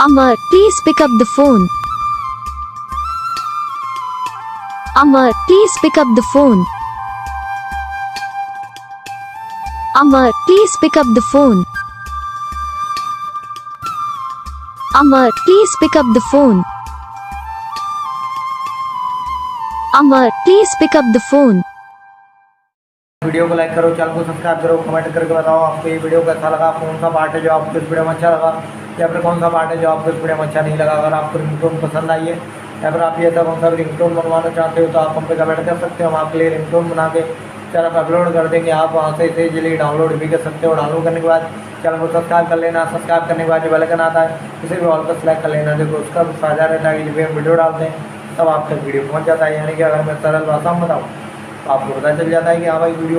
Amar, please pick up the phone. Amar, please pick up the phone. Amar, please pick up the phone. Amar, please pick up the phone. Amar, please pick up the phone. Video को like करो, channel को subscribe करो, comment करके बताओ आपको ये video कैसा लगा, कौन सा पार्ट है जो आपको इस वीडियो में अच्छा लगा या फिर कौन सा पार्ट है जो आपको इस वीडियो में अच्छा नहीं लगा। अगर आपको रिंगटोन पसंद आई है या फिर आप ये ऐसा कौन सा रिंगटोन बनवाना चाहते हो तो आप हम पे कमेंट कर सकते हो। हम आपके लिए रिंगटोन बना के चैनल पर अपलोड कर देंगे। आप वहाँ से इसे इजीली डाउनलोड भी कर सकते हो। डाउनलोड करने के बाद चैनल को सब्सक्राइब कर लेना। सब्सक्राइब करने के बाद जो बेल आइकन आता है उसे भी ऑल पर सेलेक्ट कर लेना। देखो उसका भी फायदा रहता है कि जब हम वीडियो डालते हैं तब आप तक वीडियो पहुँच जाता है। यानी कि अगर मैं सरल भाषा में बताऊँ तो आपको पता चल जाता है कि हाँ भाई वीडियो